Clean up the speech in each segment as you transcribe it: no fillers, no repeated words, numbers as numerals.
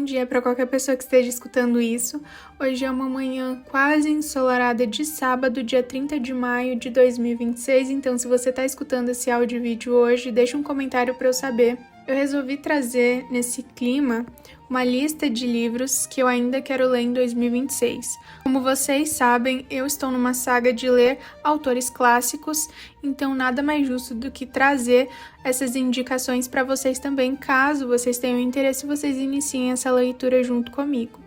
dia para qualquer pessoa que esteja escutando isso. Hoje é uma manhã quase ensolarada de sábado, dia 30 de maio de 2026, então se você está escutando esse áudio e vídeo hoje, deixa um comentário para eu saber. Eu resolvi trazer nesse clima uma lista de livros que eu ainda quero ler em 2026. Como vocês sabem, eu estou numa saga de ler autores clássicos, então nada mais justo do que trazer essas indicações para vocês também, caso vocês tenham interesse, vocês iniciem essa leitura junto comigo.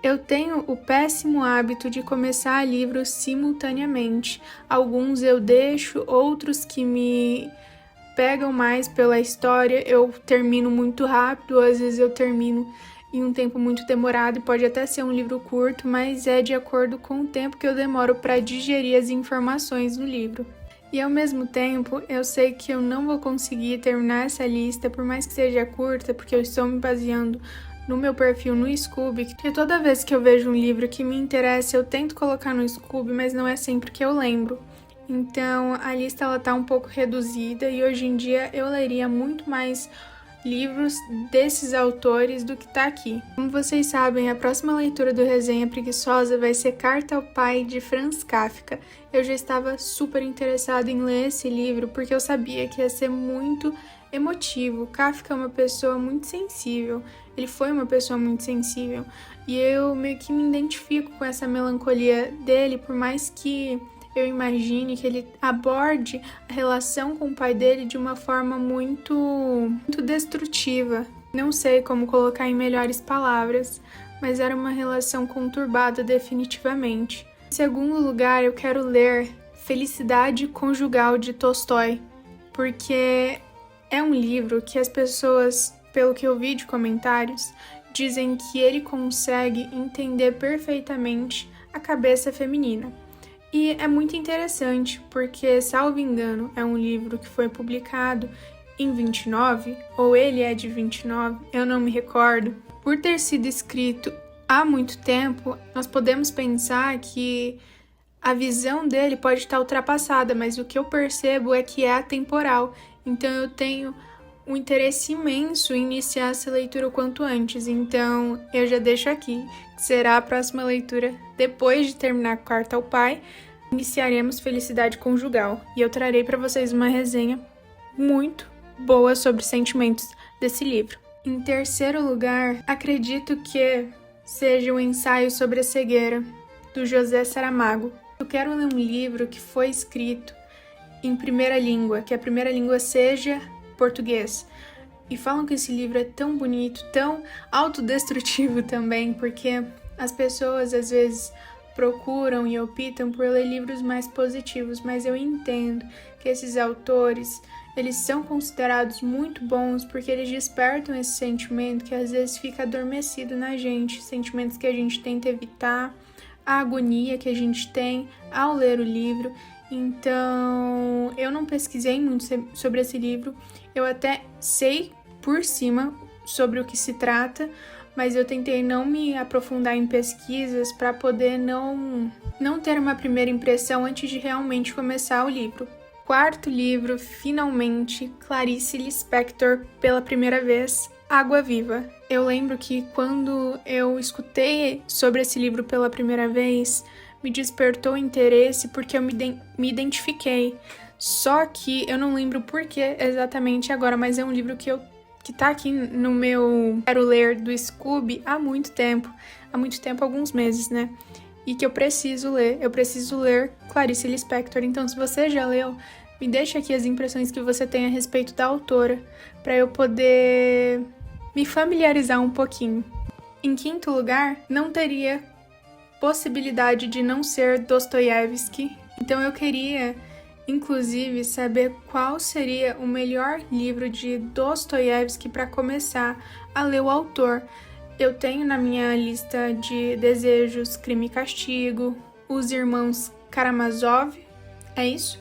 Eu tenho o péssimo hábito de começar livros simultaneamente. Alguns eu deixo, outros que me pegam mais pela história, eu termino muito rápido, às vezes eu termino em um tempo muito demorado e pode até ser um livro curto, mas é de acordo com o tempo que eu demoro para digerir as informações do livro. E ao mesmo tempo, eu sei que eu não vou conseguir terminar essa lista, por mais que seja curta, porque eu estou me baseando no meu perfil no Scoob, que toda vez que eu vejo um livro que me interessa, eu tento colocar no Scoob, mas não é sempre que eu lembro. Então, a lista ela tá um pouco reduzida e hoje em dia eu leria muito mais livros desses autores do que tá aqui. Como vocês sabem, a próxima leitura do Resenha Preguiçosa vai ser Carta ao Pai, de Franz Kafka. Eu já estava super interessada em ler esse livro porque eu sabia que ia ser muito emotivo. Kafka é uma pessoa muito sensível, ele foi uma pessoa muito sensível e eu meio que me identifico com essa melancolia dele, por mais que eu imagine que ele aborde a relação com o pai dele de uma forma muito destrutiva. Não sei como colocar em melhores palavras, mas era uma relação conturbada definitivamente. Em segundo lugar, eu quero ler Felicidade Conjugal, de Tolstói, porque é um livro que as pessoas, pelo que eu vi de comentários, dizem que ele consegue entender perfeitamente a cabeça feminina. E é muito interessante, porque, salvo engano, é um livro que foi publicado em 29, ou ele é de 29, eu não me recordo. Por ter sido escrito há muito tempo, nós podemos pensar que a visão dele pode estar ultrapassada, mas o que eu percebo é que é atemporal. Então eu tenho um interesse imenso em iniciar essa leitura o quanto antes. Então eu já deixo aqui, que será a próxima leitura depois de terminar Carta ao Pai. Iniciaremos Felicidade Conjugal e eu trarei para vocês uma resenha muito boa sobre os sentimentos desse livro. Em terceiro lugar, acredito que seja o Ensaio sobre a Cegueira, do José Saramago. Eu quero ler um livro que foi escrito em primeira língua, que a primeira língua seja português. E falam que esse livro é tão bonito, tão autodestrutivo também, porque as pessoas às vezes procuram e optam por ler livros mais positivos, mas eu entendo que esses autores, eles são considerados muito bons porque eles despertam esse sentimento que às vezes fica adormecido na gente, sentimentos que a gente tenta evitar, a agonia que a gente tem ao ler o livro. Então, eu não pesquisei muito sobre esse livro, eu até sei por cima sobre o que se trata, mas eu tentei não me aprofundar em pesquisas para poder não ter uma primeira impressão antes de realmente começar o livro. Quarto livro, finalmente, Clarice Lispector, pela primeira vez, Água Viva. Eu lembro que quando eu escutei sobre esse livro pela primeira vez, me despertou interesse porque eu me identifiquei. Só que eu não lembro por que exatamente agora, mas é um livro que tá aqui no meu quero ler do Scoob há muito tempo, alguns meses, né? E que eu preciso ler Clarice Lispector. Então, se você já leu, me deixa aqui as impressões que você tem a respeito da autora, para eu poder me familiarizar um pouquinho. Em quinto lugar, não teria possibilidade de não ser Dostoiévski, então eu queria inclusive saber qual seria o melhor livro de Dostoiévski para começar a ler o autor. Eu tenho na minha lista de desejos Crime e Castigo, Os Irmãos Karamazov, é isso?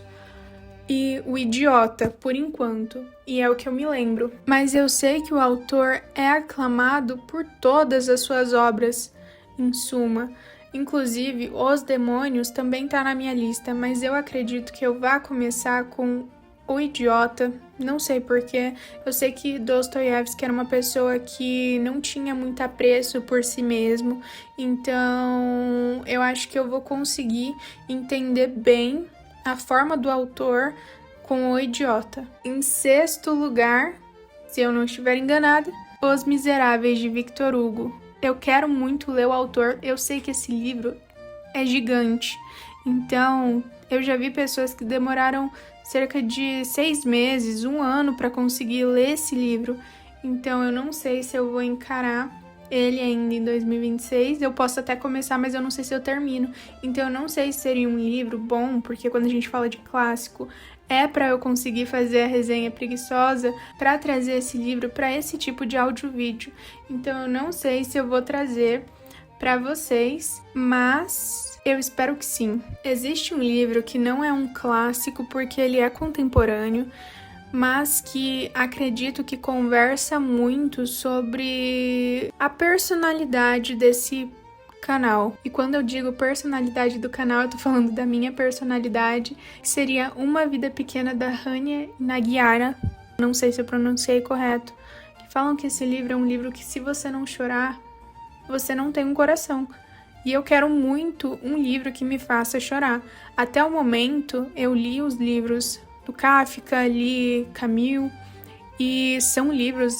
E O Idiota, por enquanto, e é o que eu me lembro. Mas eu sei que o autor é aclamado por todas as suas obras, em suma. Inclusive, Os Demônios também tá na minha lista, mas eu acredito que eu vá começar com O Idiota, não sei porquê. Eu sei que Dostoiévski era uma pessoa que não tinha muito apreço por si mesmo, então eu acho que eu vou conseguir entender bem a forma do autor com O Idiota. Em sexto lugar, se eu não estiver enganada, Os Miseráveis, de Victor Hugo. Eu quero muito ler o autor, eu sei que esse livro é gigante, então eu já vi pessoas que demoraram cerca de 6 meses, 1 ano para conseguir ler esse livro, então eu não sei se eu vou encarar ele ainda em 2026, eu posso até começar, mas eu não sei se eu termino, então eu não sei se seria um livro bom, porque quando a gente fala de clássico, é para eu conseguir fazer a resenha preguiçosa, para trazer esse livro para esse tipo de áudio-vídeo. Então eu não sei se eu vou trazer para vocês, mas eu espero que sim. Existe um livro que não é um clássico porque ele é contemporâneo, mas que acredito que conversa muito sobre a personalidade desse canal. E quando eu digo personalidade do canal, eu tô falando da minha personalidade, que seria Uma Vida Pequena, da Hanya Nagyara. Não sei se eu pronunciei correto. Que falam que esse livro é um livro que, se você não chorar, você não tem um coração. E eu quero muito um livro que me faça chorar. Até o momento, eu li os livros do Kafka, li Camus, e são livros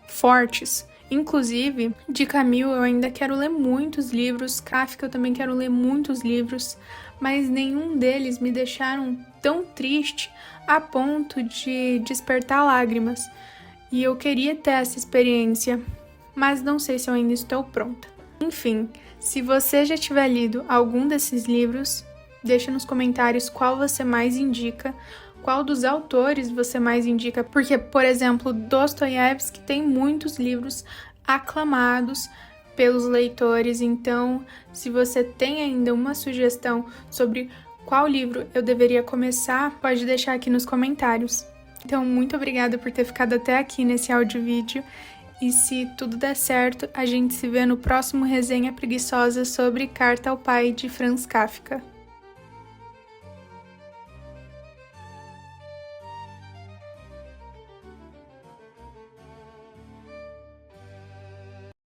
fortes. Inclusive, de Camus eu ainda quero ler muitos livros, Kafka eu também quero ler muitos livros, mas nenhum deles me deixaram tão triste a ponto de despertar lágrimas. E eu queria ter essa experiência, mas não sei se eu ainda estou pronta. Enfim, se você já tiver lido algum desses livros, deixa nos comentários qual você mais indica, qual dos autores você mais indica, porque, por exemplo, Dostoiévski tem muitos livros aclamados pelos leitores, então, se você tem ainda uma sugestão sobre qual livro eu deveria começar, pode deixar aqui nos comentários. Então, muito obrigada por ter ficado até aqui nesse áudio-vídeo, e se tudo der certo, a gente se vê no próximo Resenha Preguiçosa sobre Carta ao Pai, de Franz Kafka.